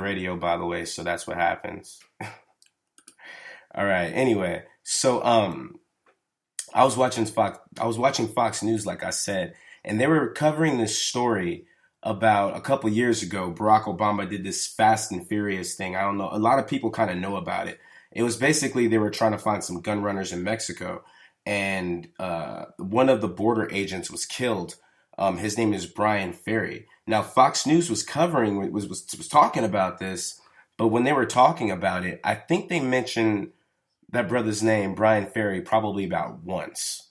radio, by the way, so that's what happens. All right. Anyway, so I was watching Fox News, like I said, and they were covering this story about a couple years ago. Barack Obama did this Fast and Furious thing. I don't know. A lot of people kind of know about it. It was basically they were trying to find some gun runners in Mexico, and one of the border agents was killed. His name is Brian Ferry. Now, Fox News was covering was talking about this, but when they were talking about it, I think they mentioned that brother's name, Brian Ferry, probably about once.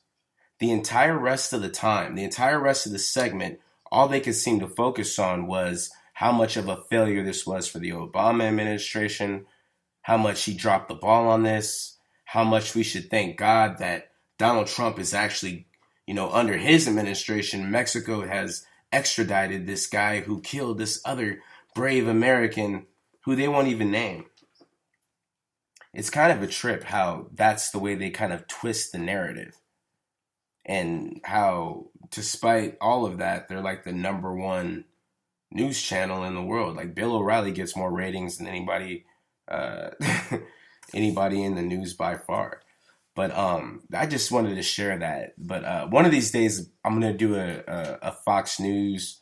The entire rest of the time, the entire rest of the segment, all they could seem to focus on was how much of a failure this was for the Obama administration, how much he dropped the ball on this, how much we should thank God that Donald Trump is actually, under his administration, Mexico has extradited this guy who killed this other brave American who they won't even name. It's kind of a trip how that's the way they kind of twist the narrative. And how, despite all of that, they're like the number one news channel in the world. Like Bill O'Reilly gets more ratings than anybody, anybody in the news by far. But I just wanted to share that. But one of these days, I'm gonna do a Fox News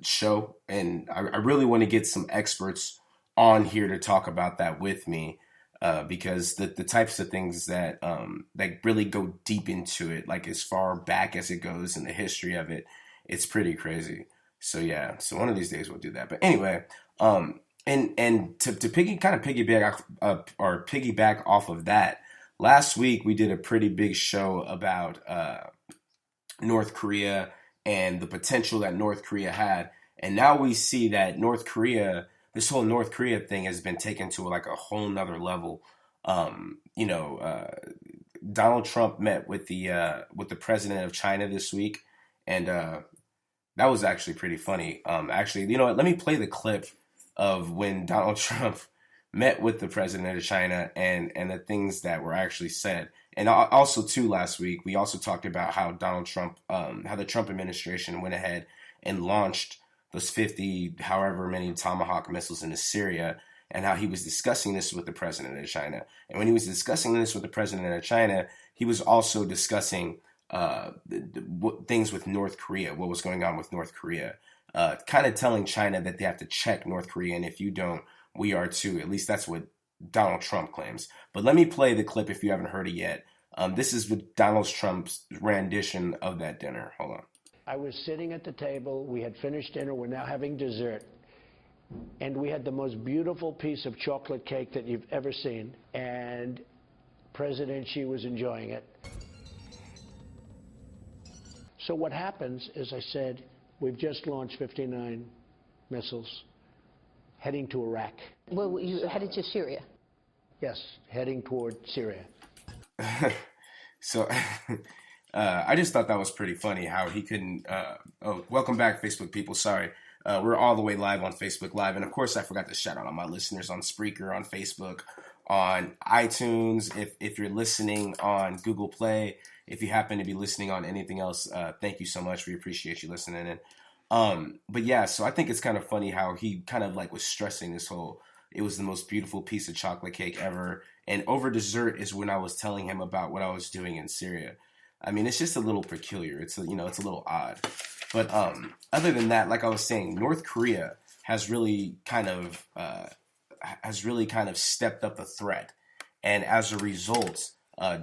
show, and I really want to get some experts on here to talk about that with me. Because the types of things that really go deep into it, like as far back as it goes in the history of it, it's pretty crazy. So yeah, so one of these days we'll do that. But anyway, and to piggyback off of that, last week we did a pretty big show about North Korea and the potential that North Korea had, and now we see that this whole North Korea thing has been taken to like a whole nother level. Donald Trump met with the president of China this week, and that was actually pretty funny. Actually, you know what? Let me play the clip of when Donald Trump met with the president of China and the things that were actually said. And also, too, last week we also talked about how Donald Trump, how the Trump administration went ahead and launched those 50, however many Tomahawk missiles into Syria, and how he was discussing this with the president of China. And when he was discussing this with the president of China, he was also discussing things with North Korea, what was going on with North Korea, kind of telling China that they have to check North Korea, and if you don't, we are too. At least that's what Donald Trump claims. But let me play the clip if you haven't heard it yet. This is with Donald Trump's rendition of that dinner. Hold on. I was sitting at the table. We had finished dinner. We're now having dessert. And we had the most beautiful piece of chocolate cake that you've ever seen. And President Xi was enjoying it. So what happens is, I said, we've just launched 59 missiles heading to Iraq. Well, you headed to Syria? Yes, heading toward Syria. So I just thought that was pretty funny how he couldn't. Welcome back, Facebook people. Sorry. We're all the way live on Facebook Live. And of course, I forgot to shout out all my listeners on Spreaker, on Facebook, on iTunes. If you're listening on Google Play, if you happen to be listening on anything else, thank you so much. We appreciate you listening in. But yeah, so I think it's kind of funny how he kind of like was stressing this whole, it was the most beautiful piece of chocolate cake ever. And over dessert is when I was telling him about what I was doing in Syria. I mean, it's just a little peculiar. It's a little odd. But other than that, like I was saying, North Korea has really kind of stepped up the threat, and as a result,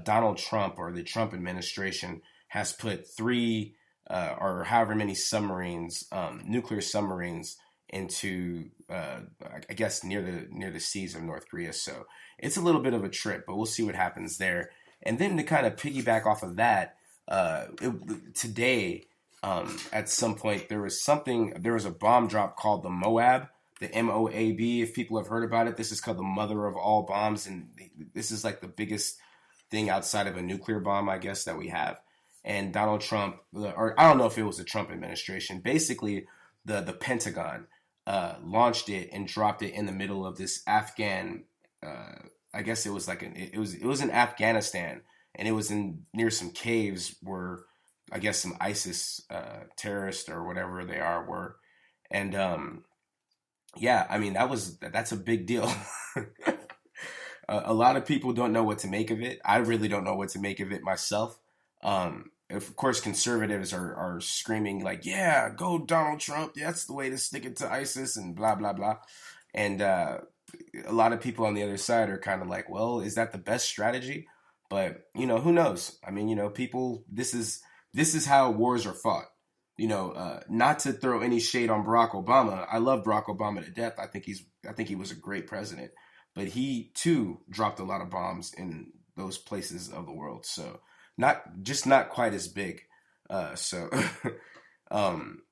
Donald Trump or the Trump administration has put 3 or however many submarines, nuclear submarines, into I guess near the seas of North Korea. So it's a little bit of a trip, but we'll see what happens there. And then to kind of piggyback off of that, today. At some point, there was a bomb drop called the Moab, the MOAB. If people have heard about it, this is called the mother of all bombs. And this is like the biggest thing outside of a nuclear bomb, I guess, that we have. And Donald Trump, or I don't know if it was the Trump administration, basically the Pentagon launched it and dropped it in the middle of this Afghan, I guess it was like it was in Afghanistan, and it was near some caves where I guess some ISIS terrorists or whatever they are were. And yeah, I mean that's a big deal. A lot of people don't know what to make of it. I really don't know what to make of it myself. Of course, conservatives are screaming like, "Yeah, go Donald Trump. That's the way to stick it to ISIS," and blah blah blah. And a lot of people on the other side are kind of like, "Well, is that the best strategy?" But who knows? I mean, people. This is how wars are fought. Not to throw any shade on Barack Obama. I love Barack Obama to death. I think he was a great president, but he too dropped a lot of bombs in those places of the world. So not quite as big. So um,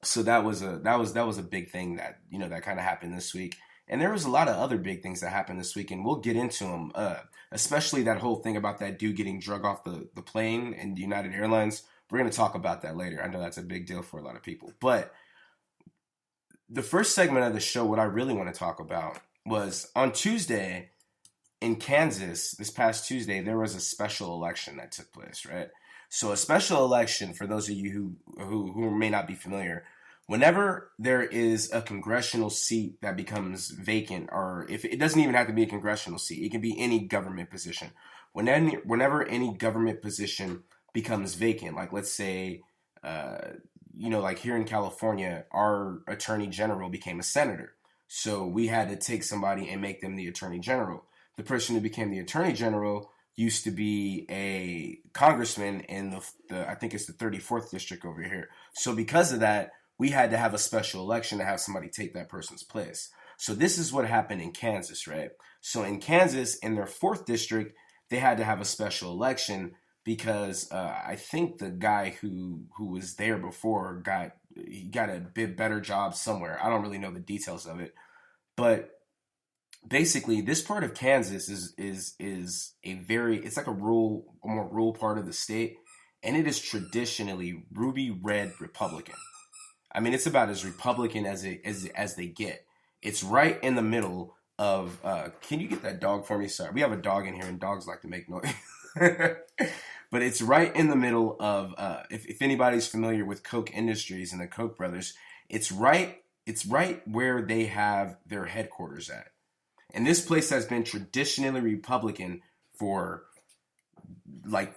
so that was a big thing that that kind of happened this week. And there was a lot of other big things that happened this week, and we'll get into them. Especially that whole thing about that dude getting drug off the plane in United Airlines. We're going to talk about that later. I know that's a big deal for a lot of people. But the first segment of the show, what I really want to talk about was on Tuesday in Kansas, this past Tuesday, there was a special election that took place, right? So a special election, for those of you who may not be familiar, whenever there is a congressional seat that becomes vacant, or if it doesn't even have to be a congressional seat, it can be any government position. Whenever any government position becomes vacant, like let's say, like here in California, our attorney general became a senator. So we had to take somebody and make them the attorney general. The person who became the attorney general used to be a congressman in the I think it's the 34th district over here. So because of that, we had to have a special election to have somebody take that person's place. So this is what happened in Kansas, right? So in Kansas, in their 4th district, they had to have a special election because I think the guy who was there before got a bit better job somewhere. I don't really know the details of it, but basically, this part of Kansas is it's like a more rural part of the state, and it is traditionally ruby red Republican. I mean, it's about as Republican as they get. It's right in the middle of. Can you get that dog for me? Sorry, we have a dog in here, and dogs like to make noise. But it's right in the middle of. If anybody's familiar with Koch Industries and the Koch brothers, it's right where they have their headquarters at. And this place has been traditionally Republican for I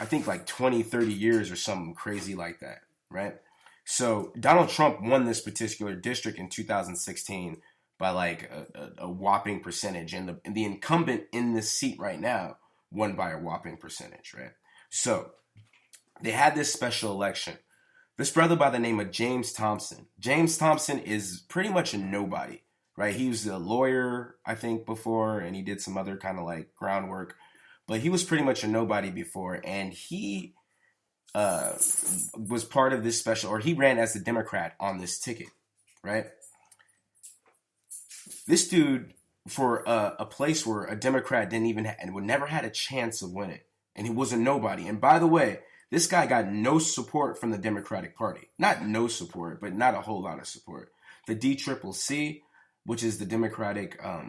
think 20, 30 years or something crazy like that, right? So Donald Trump won this particular district in 2016 by a whopping percentage. And the incumbent in this seat right now won by a whopping percentage, right? So they had this special election. This brother by the name of James Thompson. James Thompson is pretty much a nobody. Right, he was a lawyer, I think, before, and he did some other kind of groundwork. But he was pretty much a nobody before, and he was part of this special, or he ran as a Democrat on this ticket, right? This dude, for a place where a Democrat didn't even and would never had a chance of winning, and he was a nobody. And by the way, this guy got no support from the Democratic Party. Not no support, but not a whole lot of support. The DCCC, which is the Democratic I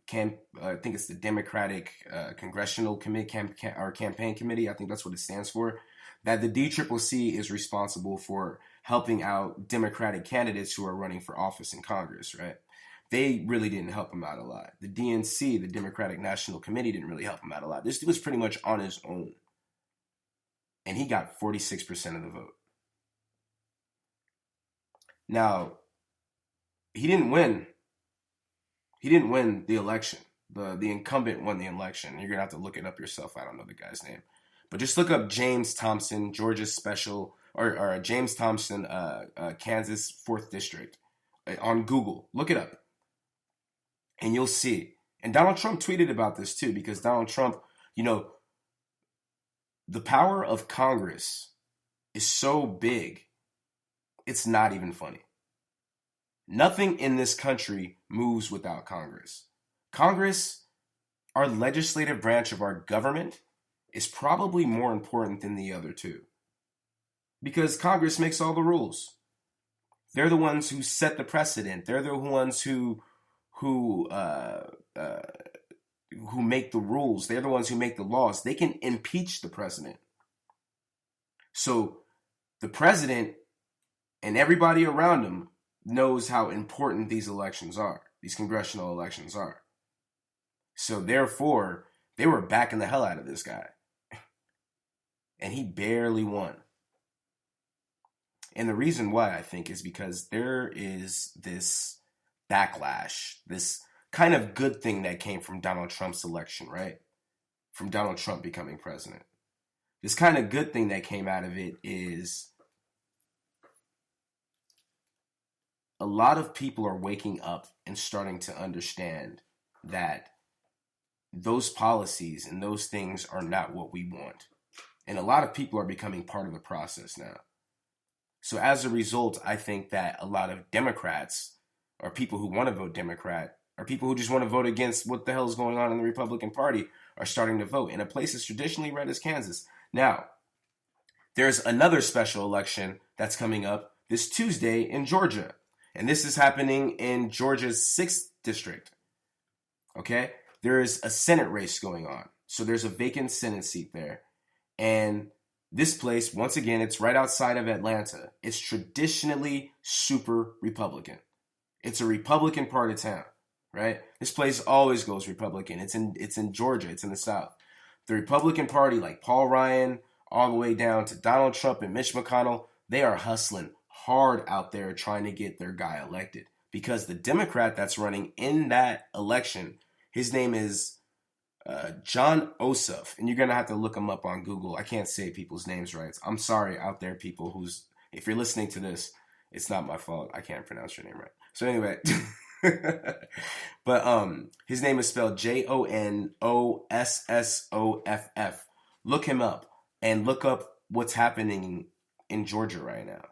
think it's the Democratic Congressional Committee or Campaign Committee. I think that's what it stands for. That the DCCC is responsible for helping out Democratic candidates who are running for office in Congress, right? They really didn't help him out a lot. The DNC, the Democratic National Committee, didn't really help him out a lot. This dude was pretty much on his own. And he got 46% of the vote. Now, he didn't win. He didn't win the election. The incumbent won the election. You're going to have to look it up yourself. I don't know the guy's name. But just look up James Thompson, Georgia's special, or James Thompson, Kansas 4th District on Google. Look it up. And you'll see. And Donald Trump tweeted about this too, because Donald Trump, the power of Congress is so big, it's not even funny. Nothing in this country moves without Congress. Congress, our legislative branch of our government, is probably more important than the other two. Because Congress makes all the rules. They're the ones who set the precedent. They're the ones who make the rules. They're the ones who make the laws. They can impeach the president. So the president and everybody around him, knows how important these elections are, these congressional elections are. So therefore, they were backing the hell out of this guy. And he barely won. And the reason why, I think, is because there is this backlash, this kind of good thing that came from Donald Trump's election, right? From Donald Trump becoming president. This kind of good thing that came out of it is a lot of people are waking up and starting to understand that those policies and those things are not what we want. And a lot of people are becoming part of the process now. So as a result, I think that a lot of Democrats, or people who want to vote Democrat, or people who just want to vote against what the hell is going on in the Republican Party, are starting to vote in a place that's traditionally red as Kansas. Now, there's another special election that's coming up this Tuesday in Georgia. And this is happening in Georgia's 6th district. Okay? There is a Senate race going on. So there's a vacant Senate seat there. And this place, once again, it's right outside of Atlanta. It's traditionally super Republican. It's a Republican part of town, right? This place always goes Republican. It's in Georgia. It's in the South. The Republican Party, like Paul Ryan, all the way down to Donald Trump and Mitch McConnell, they are hustling hard out there trying to get their guy elected. Because the Democrat that's running in that election, his name is Jon Ossoff, and you're going to have to look him up on Google. I can't say people's names right. I'm sorry out there, people if you're listening to this, it's not my fault. I can't pronounce your name right. So anyway, but his name is spelled Jonossoff. Look him up and look up what's happening in Georgia right now.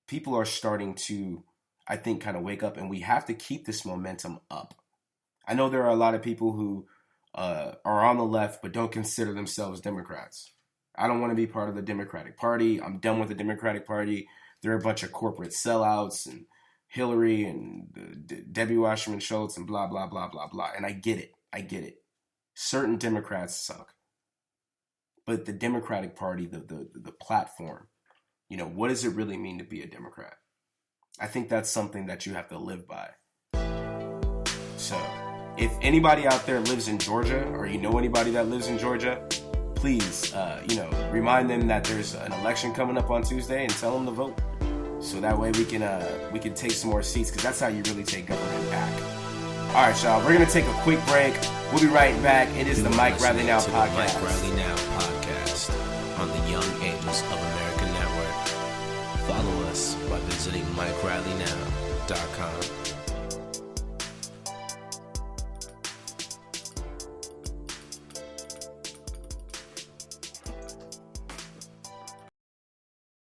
People are starting to, I think, kind of wake up, and we have to keep this momentum up. I know there are a lot of people who are on the left but don't consider themselves Democrats. I don't want to be part of the Democratic Party. I'm done with the Democratic Party. They're a bunch of corporate sellouts, and Hillary and Debbie Wasserman Schultz and blah, blah, blah, blah, blah. And I get it. I get it. Certain Democrats suck. But the Democratic Party, the platform, what does it really mean to be a Democrat? I think that's something that you have to live by. So, if anybody out there lives in Georgia, or you know anybody that lives in Georgia, please, remind them that there's an election coming up on Tuesday and tell them to vote. So that way we can take some more seats, because that's how you really take government back. All right, y'all, we're going to take a quick break. We'll be right back. It is the Mike Riley Now podcast. Mike Riley Now podcast on the Young Angels of America Network. Follow us by visiting MikeRileyNow.com.